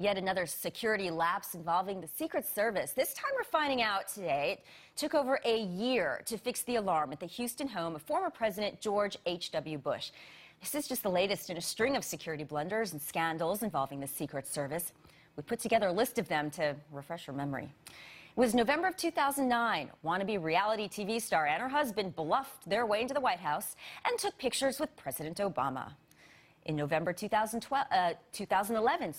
Yet another security lapse involving the Secret Service. This time we're finding out today it took over a year to fix the alarm at the Houston home of former President George H.W. Bush. This is just the latest in a string of security blunders and scandals involving the Secret Service. We put together a list of them to refresh your memory. It was November of 2009. Wannabe reality TV star and her husband bluffed their way into the White House and took pictures with President Obama. In November 2011,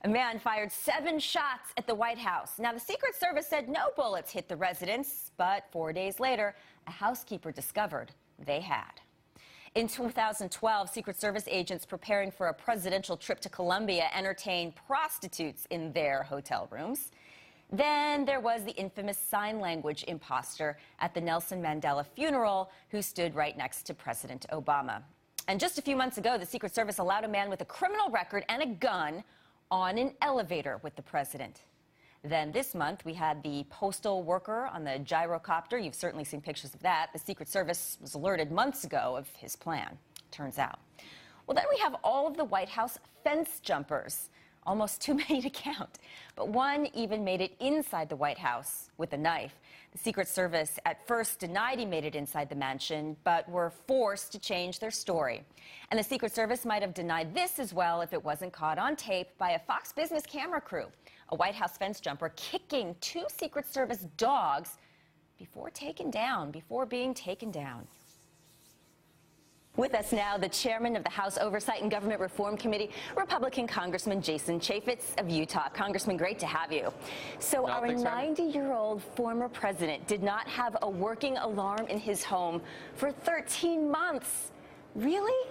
a man fired 7 shots at the White House. Now, the Secret Service said no bullets hit the residence, but 4 days later, a housekeeper discovered they had. In 2012, Secret Service agents preparing for a presidential trip to Colombia entertained prostitutes in their hotel rooms. Then there was the infamous sign language imposter at the Nelson Mandela funeral who stood right next to President Obama. And just a few months ago, the Secret Service allowed a man with a criminal record and a gun on an elevator with the president. Then this month, we had the postal worker on the gyrocopter. You've certainly seen pictures of that. The Secret Service was alerted months ago of his plan, turns out. Well, then we have all of the White House fence jumpers. Almost too many to count. But one even made it inside the White House with a knife. The Secret Service at first denied he made it inside the mansion, but were forced to change their story. And the Secret Service might have denied this as well if it wasn't caught on tape by a Fox Business camera crew. A White House fence jumper kicking 2 Secret Service dogs before being taken down. With us now, the chairman of the House Oversight and Government Reform Committee, Republican Congressman Jason Chaffetz of Utah. Congressman, great to have you. So our 90-year-old former president did not have a working alarm in his home for 13 months. Really?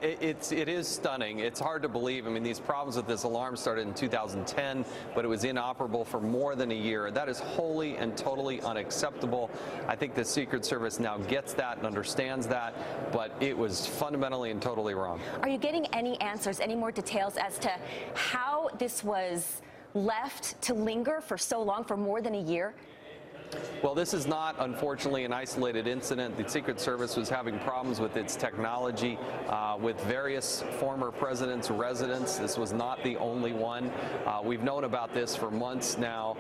It is stunning. It's hard to believe. I mean, these problems with this alarm started in 2010, but it was inoperable for more than a year. That is wholly and totally unacceptable. I think the Secret Service now gets that and understands that, but it was fundamentally and totally wrong. Are you getting any answers, any more details as to how this was left to linger for so long, for more than a year? Well, this is not, unfortunately, an isolated incident. The Secret Service was having problems with its technology with various former presidents' residents. This was not the only one. We've known about this for months now,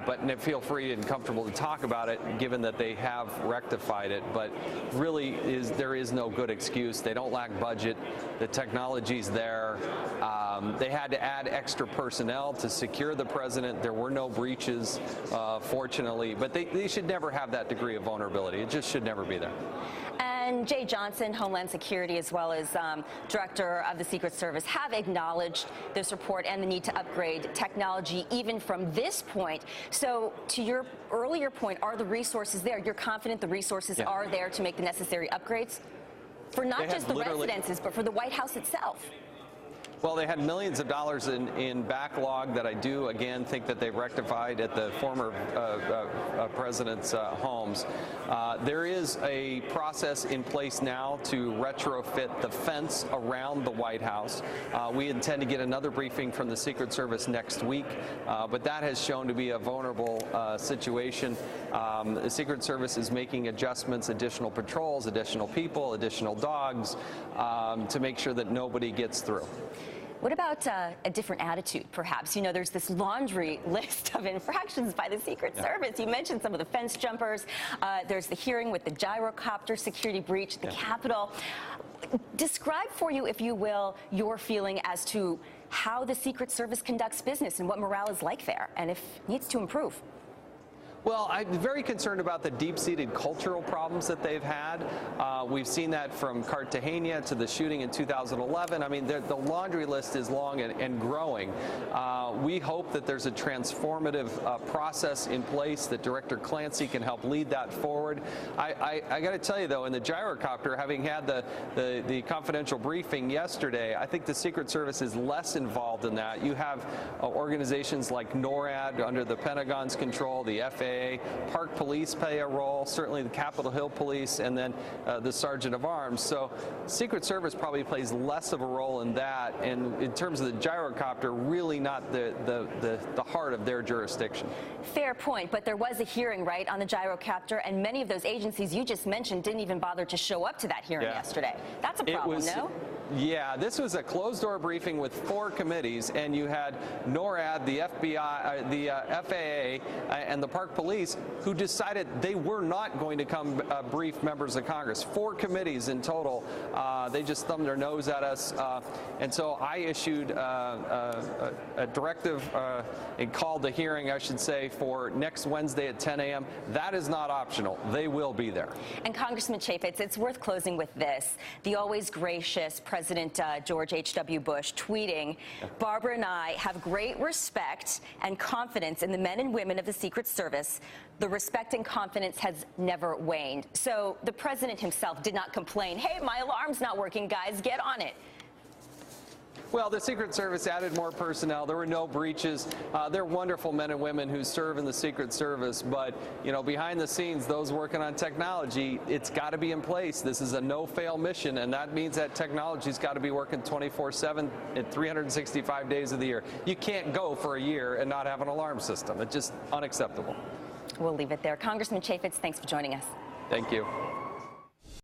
but feel free and comfortable to talk about it, given that they have rectified it. But really, there is no good excuse. They don't lack budget. The technology's there. They had to add extra personnel to secure the president. There were no breaches, fortunately. But they should never have that degree of vulnerability. It just should never be there. And Jay Johnson, Homeland Security, as well as Director of the Secret Service, have acknowledged this report and the need to upgrade technology even from this point. So to your earlier point, are the resources there? You're confident the resources are there to make the necessary upgrades? For not just the residences, but for the White House itself? Well, they had millions of dollars in backlog that I do, again, think that they've rectified at the former president's homes. There is a process in place now to retrofit the fence around the White House. We intend to get another briefing from the Secret Service next week, but that has shown to be a vulnerable situation. The Secret Service is making adjustments, additional patrols, additional people, additional dogs, to make sure that nobody gets through. What about a different attitude, perhaps? You know, there's this laundry list of infractions by the Secret Service. You mentioned some of the fence jumpers. There's the hearing with the gyrocopter security breach at the Capitol. Describe for you, if you will, your feeling as to how the Secret Service conducts business and what morale is like there, and if it needs to improve. Well, I'm very concerned about the deep-seated cultural problems that they've had. We've seen that from Cartagena to the shooting in 2011. I mean, the laundry list is long and growing. We hope that there's a transformative process in place, that Director Clancy can help lead that forward. I got to tell you, though, in the gyrocopter, having had the confidential briefing yesterday, I think the Secret Service is less involved in that. You have organizations like NORAD under the Pentagon's control, the FAA, Park Police play a role, certainly the Capitol Hill Police, and then the Sergeant of Arms. So Secret Service probably plays less of a role in that, and in terms of the gyrocopter, really not the heart of their jurisdiction. Fair point, but there was a hearing, right, on the gyrocopter, and many of those agencies you just mentioned didn't even bother to show up to that hearing yesterday. That's a problem, no? Yeah, this was a closed-door briefing with 4 committees, and you had NORAD, the FBI, the FAA, and the Park Police, who decided they were not going to come brief members of Congress. 4 committees in total. They just thumbed their nose at us, and so I issued a directive and called the hearing, I should say, for next Wednesday at 10 a.m. That is not optional. They will be there. And Congressman Chaffetz, it's worth closing with this. The always gracious President George H.W. Bush tweeting, "Barbara and I have great respect and confidence in the men and women of the Secret Service. The respect and confidence has never waned." So the president himself did not complain, "Hey, my alarm's not working, guys, get on it." Well, the Secret Service added more personnel. There were no breaches. They're wonderful men and women who serve in the Secret Service. But, you know, behind the scenes, those working on technology, it's got to be in place. This is a no-fail mission, and that means that technology's got to be working 24/7 at 365 days of the year. You can't go for a year and not have an alarm system. It's just unacceptable. We'll leave it there. Congressman Chaffetz, thanks for joining us. Thank you.